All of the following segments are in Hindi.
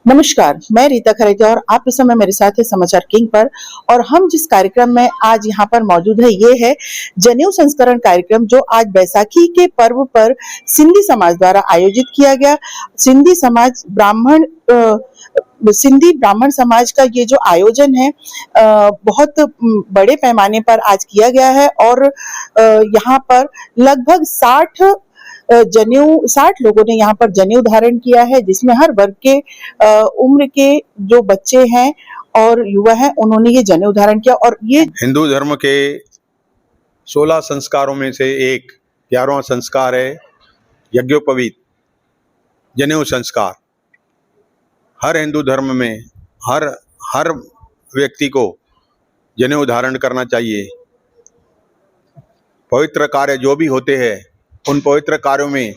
नमस्कार, मैं रीता खरेजा और आप इस समय मेरे साथ है समाचार किंग पर। और हम जिस कार्यक्रम में आज यहाँ पर मौजूद है ये है जनेऊ संस्करण कार्यक्रम, जो आज बैसाखी के पर्व पर सिंधी समाज द्वारा आयोजित किया गया। सिंधी समाज ब्राह्मण सिंधी ब्राह्मण समाज का ये जो आयोजन है बहुत बड़े पैमाने पर आज किया गया है। और यहाँ पर लगभग 60 लोगों ने यहाँ पर जनेऊ धारण किया है, जिसमें हर वर्ग के उम्र के जो बच्चे हैं और युवा हैं उन्होंने ये जनेऊ धारण किया। और ये हिंदू धर्म के 16 संस्कारों में से एक 11वां संस्कार है यज्ञोपवीत जनेऊ संस्कार। हर हिंदू धर्म में हर व्यक्ति को जनेऊ धारण करना चाहिए। पवित्र कार्य जो भी होते हैं उन पवित्र कार्यों में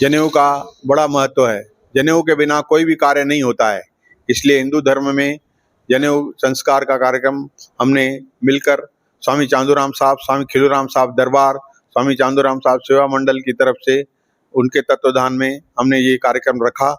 जनेऊ का बड़ा महत्व है। जनेऊ के बिना कोई भी कार्य नहीं होता है, इसलिए हिंदू धर्म में जनेऊ संस्कार का कार्यक्रम हमने मिलकर स्वामी चांदूराम साहब, स्वामी खिलूराम साहब दरबार, स्वामी चांदूराम साहब सेवा मंडल की तरफ से उनके तत्वाधान में हमने ये कार्यक्रम रखा।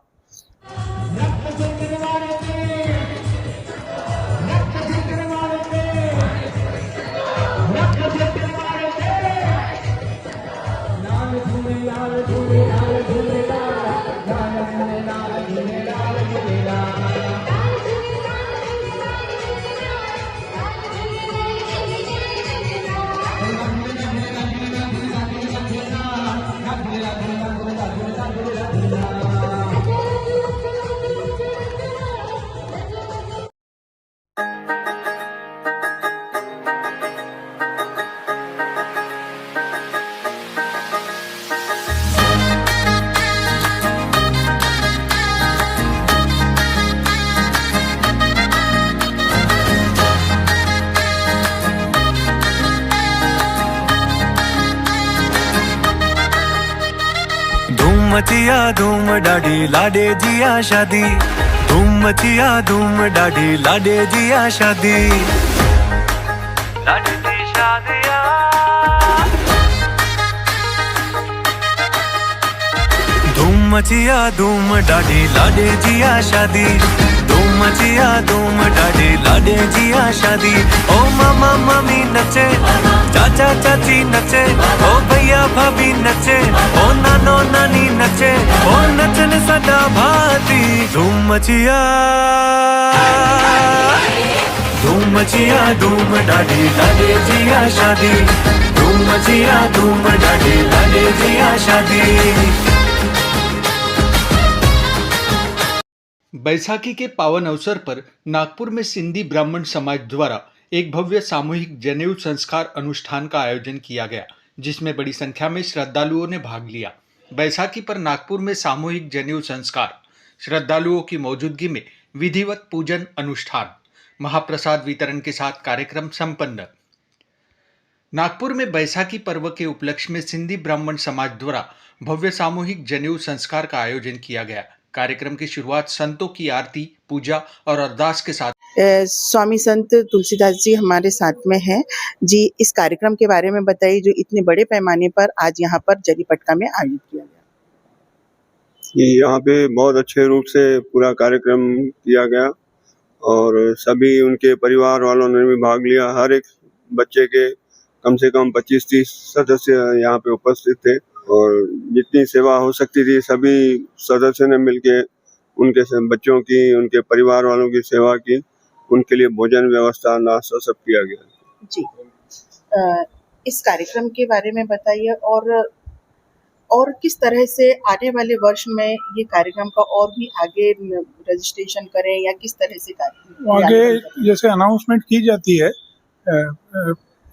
मचिया धूम डाढ़ी लाडे जिया शादी, धूम मचिया धूम डाढ़ी लाडे जिया शादी, लाडे जी शादिया। धूम मचिया धूम डाढ़ी लाडे जिया शादी, धूम मचिया धूम डाढ़ी लाडे जिया शादी। ओ मामा मामी नचे, चाचा चाची नचे, ओ भैया भाभी नचे, ओ नानो नानी नचे, ओ नचन सदा भाती। धूम मचिया धूम डाढ़ी लाडे जिया शादी, धूम मचिया धूम डाढ़ी लाडे जिया शादी। बैसाखी के पावन अवसर पर नागपुर में सिंधी ब्राह्मण समाज द्वारा एक भव्य सामूहिक जनेऊ संस्कार अनुष्ठान का आयोजन किया गया, जिसमें बड़ी संख्या में श्रद्धालुओं ने भाग लिया। बैसाखी पर नागपुर में सामूहिक जनेऊ संस्कार, श्रद्धालुओं की मौजूदगी में विधिवत पूजन अनुष्ठान, महाप्रसाद वितरण के साथ कार्यक्रम संपन्न। नागपुर में बैसाखी पर्व के उपलक्ष्य में सिंधी ब्राह्मण समाज द्वारा भव्य सामूहिक जनेऊ संस्कार का आयोजन किया गया। कार्यक्रम की शुरुआत संतों की आरती, पूजा और अरदास के साथ। स्वामी संत तुलसीदास जी हमारे साथ में हैं जी। इस कार्यक्रम के बारे में बताइए, जो इतने बड़े पैमाने पर आज यहाँ पर जरीपटका में आयोजित किया गया। यहाँ पे बहुत अच्छे रूप से पूरा कार्यक्रम किया गया और सभी उनके परिवार वालों ने भी भाग लिया। हर एक बच्चे के कम से कम 25-30 सदस्य यहाँ पे उपस्थित थे और जितनी सेवा हो सकती थी सभी सदस्यों ने मिलके उनके बच्चों की, उनके परिवार वालों की सेवा की। उनके लिए भोजन व्यवस्था, नाश्ता सब किया गया जी। इस कार्यक्रम के बारे में बताइए और किस तरह से आने वाले वर्ष में ये कार्यक्रम का और भी आगे रजिस्ट्रेशन करें या किस तरह से आगे जैसे अनाउंसमेंट की जाती है,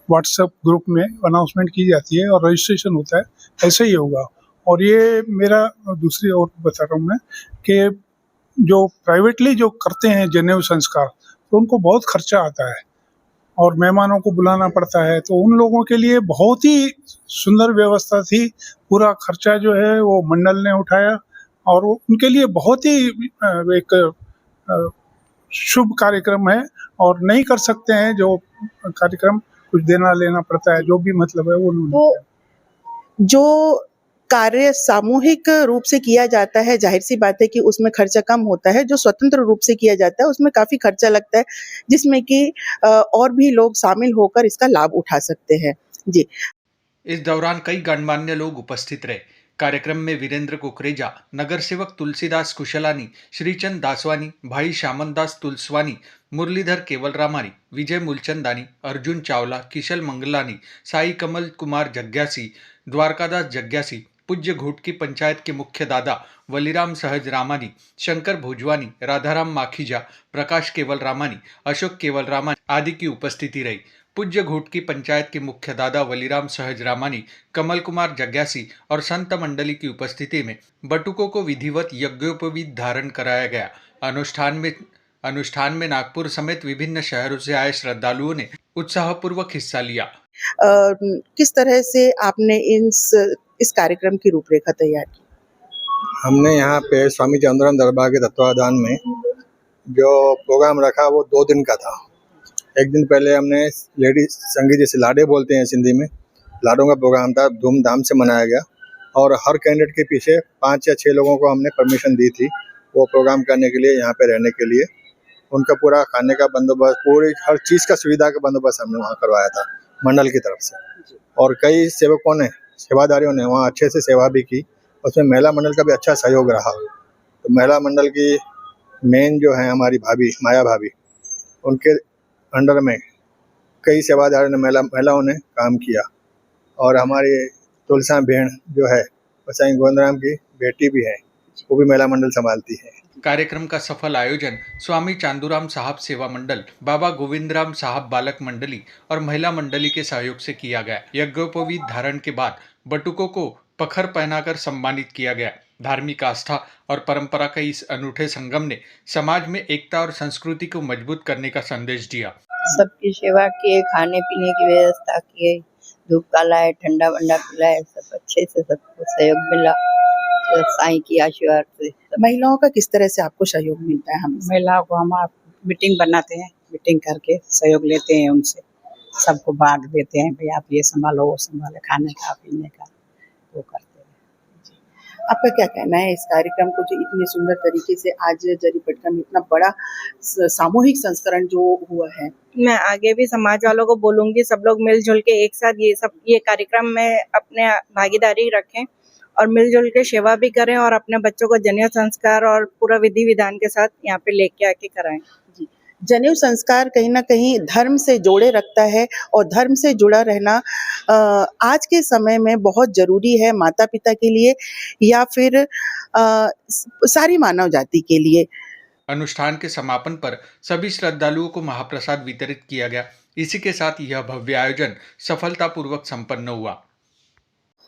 व्हाट्सएप ग्रुप में अनाउंसमेंट की जाती है और रजिस्ट्रेशन होता है, ऐसे ही होगा। और ये मेरा दूसरी ओर बता रहा हूँ मैं कि जो प्राइवेटली जो करते हैं जनेऊ संस्कार, तो उनको बहुत खर्चा आता है और मेहमानों को बुलाना पड़ता है, तो उन लोगों के लिए बहुत ही सुंदर व्यवस्था थी। पूरा खर्चा जो है वो मंडल ने उठाया और उनके लिए बहुत ही एक शुभ कार्यक्रम है। और नहीं कर सकते हैं जो कार्यक्रम, कुछ देना लेना पड़ता है, जो भी मतलब है वो। तो जो कार्य सामूहिक रूप से किया जाता है, जाहिर सी बात है कि उसमें खर्चा कम होता है। जो स्वतंत्र रूप से किया जाता है उसमें काफ़ी खर्चा लगता है, जिसमें कि और भी लोग शामिल होकर इसका लाभ उठा सकते हैं। जी। इस दौरान कई गणमान्य लोग उपस्थित रहे। कार्यक्रम में वीरेंद्र कुकरेजा, नगर सेवक तुलसीदास कुशलानी, श्रीचंद दासवानी, भाई श्यामन दास तुलसवानी, मुरलीधर केवलरामानी, विजय मूलचंदानी, अर्जुन चावला, किशल मंगलानी, साई कमल कुमार जग्यासी, द्वारकादास जग्यासी, पूज्य घोटकी पंचायत के मुख्य दादा वलीराम सहज रामानी, शंकर भोजवानी, राधाराम माखीजा, प्रकाश केवल रामानी, अशोक केवल रामानी आदि की उपस्थिति रही। पूज्य घोटकी पंचायत के मुख्य दादा वलीराम सहज रामानी, कमल कुमार जग्यासी और संत मंडली की उपस्थिति में बटुकों को विधिवत यज्ञोपवीत धारण कराया गया। अनुष्ठान में नागपुर समेत विभिन्न शहरों से आए श्रद्धालुओं ने उत्साहपूर्वक हिस्सा लिया। किस तरह से आपने इस कार्यक्रम की रूपरेखा तैयार की? हमने यहाँ पे स्वामी चांदुराम दरबार के तत्वावधान में जो प्रोग्राम रखा वो 2 दिन का था। एक दिन पहले हमने लेडी संगीत, जैसे लाडे बोलते हैं सिंधी में, लाडों का प्रोग्राम था, धूमधाम से मनाया गया और हर कैंडिडेट के पीछे 5 या 6 लोगों को हमने परमिशन दी थी वो प्रोग्राम करने के लिए, यहाँ पे रहने के लिए। उनका पूरा खाने का बंदोबस्त, पूरी हर चीज़ का सुविधा का बंदोबस्त हमने वहाँ करवाया था मंडल की तरफ से। और कई सेवकों ने, सेवादारियों ने वहाँ अच्छे से सेवा भी की। उसमें महिला मंडल का भी अच्छा सहयोग रहा। तो महिला मंडल की मेन जो है हमारी भाभी, माया भाभी, उनके अंडर में कई सेवादारियों ने, महिलाओं ने काम किया। और हमारी तुलसा बहन जो है वो साईं गोविंदराम की बेटी भी है, वो भी महिला मंडल संभालती है। कार्यक्रम का सफल आयोजन स्वामी चांदूराम साहब सेवा मंडल, बाबा गोविंदराम साहब बालक मंडली और महिला मंडली के सहयोग से किया गया। यज्ञोपवीत धारण के बाद बटुकों को पखर पहनाकर सम्मानित किया गया। धार्मिक आस्था और परंपरा का इस अनूठे संगम ने समाज में एकता और संस्कृति को मजबूत करने का संदेश दिया। सबकी सेवा किए, खाने पीने की व्यवस्था किए, धूप का लाए, ठंडा वंडा पिलाए, सब अच्छे से सबको सहयोग मिला साईं की आशीर्वाद से। महिलाओं का किस तरह से आपको सहयोग मिलता है? हम महिलाओं को हम मीटिंग बनाते हैं, मीटिंग करके सहयोग लेते हैं उनसे, सबको बांट देते हैं, भाई आप ये संभालो, वो संभालो, खाने का पीने का वो करते हैं। आपका क्या कहना है इस कार्यक्रम को जो इतने सुंदर तरीके से आज जरीपटका में इतना बड़ा सामूहिक संस्करण जो हुआ है? मैं आगे भी समाज वालों को बोलूंगी, सब लोग मिलजुल के एक साथ ये कार्यक्रम में अपने भागीदारी रखें और मिलजुल के सेवा भी करें और अपने बच्चों को जनेऊ संस्कार और पूरा विधि विधान के साथ यहाँ पे लेके आके कराएं। जी, जनेऊ संस्कार कहीं ना कहीं धर्म से जोड़े रखता है और धर्म से जुड़ा रहना आज के समय में बहुत जरूरी है, माता पिता के लिए या फिर सारी मानव जाति के लिए। अनुष्ठान के समापन पर सभी श्रद्धालुओं को महाप्रसाद वितरित किया गया। इसी के साथ यह भव्य आयोजन सफलतापूर्वक संपन्न हुआ।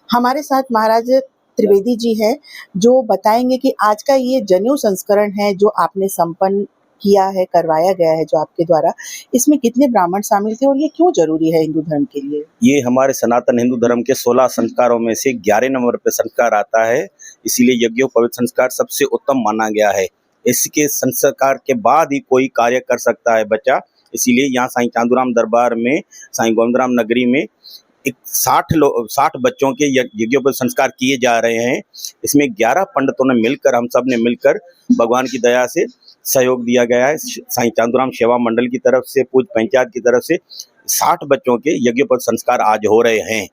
हमारे साथ महाराज त्रिवेदी जी है जो बताएंगे कि आज का ये जनेऊ संस्करण है जो आपने संपन्न किया है, करवाया गया है जो आपके द्वारा, इसमें कितने ब्राह्मण शामिल थे और ये क्यों जरूरी है हिंदू धर्म के लिए? ये हमारे सनातन हिंदू धर्म के 16 संस्कारों में से 11 नंबर पे संस्कार आता है, इसीलिए यज्ञोपवीत संस्कार सबसे उत्तम माना गया है। इसके संस्कार के बाद ही कोई कार्य कर सकता है बच्चा, इसीलिए यहाँ साईं चांदूराम दरबार में, साईं गोविंदराम नगरी में 60 बच्चों के यज्ञोपवीत संस्कार किए जा रहे हैं। इसमें 11 पंडितों ने मिलकर, हम सब ने मिलकर भगवान की दया से सहयोग दिया गया है। साईं चांदूराम सेवा मंडल की तरफ से, पूज पंचायत की तरफ से 60 बच्चों के यज्ञोपवीत संस्कार आज हो रहे हैं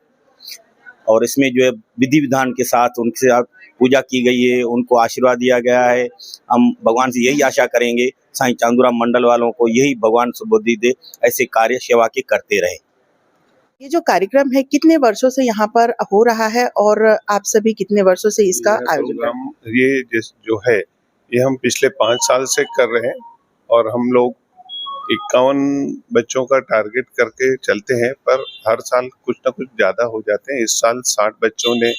और इसमें जो है विधि विधान के साथ उनसे पूजा की गई है, उनको आशीर्वाद दिया गया है। हम भगवान से यही आशा करेंगे साईं चांदूराम मंडल वालों को यही भगवान सुबुद्धि दे, ऐसे कार्य सेवा के करते रहे। ये जो कार्यक्रम है कितने वर्षों से यहाँ पर हो रहा है और आप सभी कितने वर्षों से इसका आयोजन? ये जो है ये हम पिछले 5 साल से कर रहे हैं और हम लोग 51 बच्चों का टारगेट करके चलते हैं, पर हर साल कुछ ना कुछ ज्यादा हो जाते हैं। इस साल 60 बच्चों ने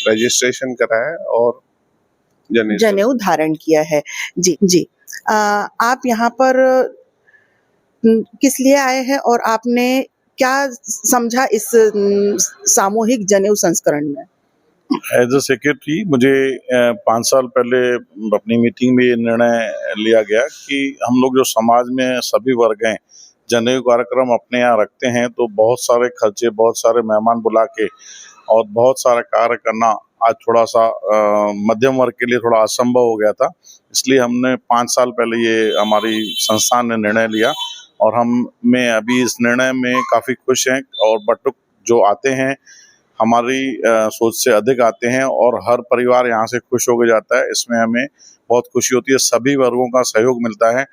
रजिस्ट्रेशन कराया और जनेऊ धारण किया है। जी जी, आप यहाँ पर किस लिए आए हैं और आपने क्या समझा इस सामूहिक जनेऊ संस्करण में? एज अ सेक्रेटरी मुझे 5 साल पहले अपनी मीटिंग में ये निर्णय लिया गया कि हम लोग जो समाज में सभी वर्ग हैं जनेऊ कार्यक्रम अपने यहाँ रखते हैं तो बहुत सारे खर्चे, बहुत सारे मेहमान बुला के और बहुत सारा कार्य करना आज थोड़ा सा मध्यम वर्ग के लिए थोड़ा असंभव हो गया था। इसलिए हमने 5 साल पहले ये हमारी संस्थान ने निर्णय लिया और मैं अभी इस निर्णय में काफ़ी खुश हैं और बटुक जो आते हैं हमारी सोच से अधिक आते हैं और हर परिवार यहाँ से खुश होकर जाता है। इसमें हमें बहुत खुशी होती है, सभी वर्गों का सहयोग मिलता है।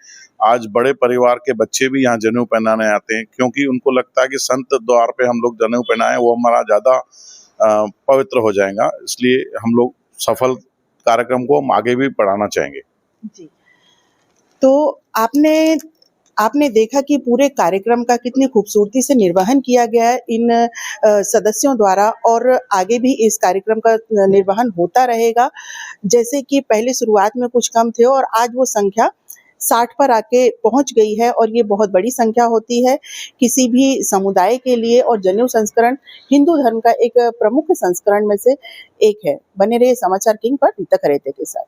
आज बड़े परिवार के बच्चे भी यहाँ जनेऊ पहनाने आते हैं क्योंकि उनको लगता है कि संत द्वार पे हम लोग जनेऊ पहनाएं वो हमारा ज़्यादा पवित्र हो जाएगा। इसलिए हम लोग सफल कार्यक्रम को हम आगे भी बढ़ाना चाहेंगे। जी, तो आपने देखा कि पूरे कार्यक्रम का कितनी खूबसूरती से निर्वहन किया गया है इन सदस्यों द्वारा और आगे भी इस कार्यक्रम का निर्वहन होता रहेगा। जैसे कि पहले शुरुआत में कुछ कम थे और आज वो संख्या 60 पर आके पहुंच गई है और ये बहुत बड़ी संख्या होती है किसी भी समुदाय के लिए। और जनेऊ संस्करण हिंदू धर्म का एक प्रमुख संस्करण में से एक है। बने रहिए समाचार किंग पर रीता खरेते के साथ।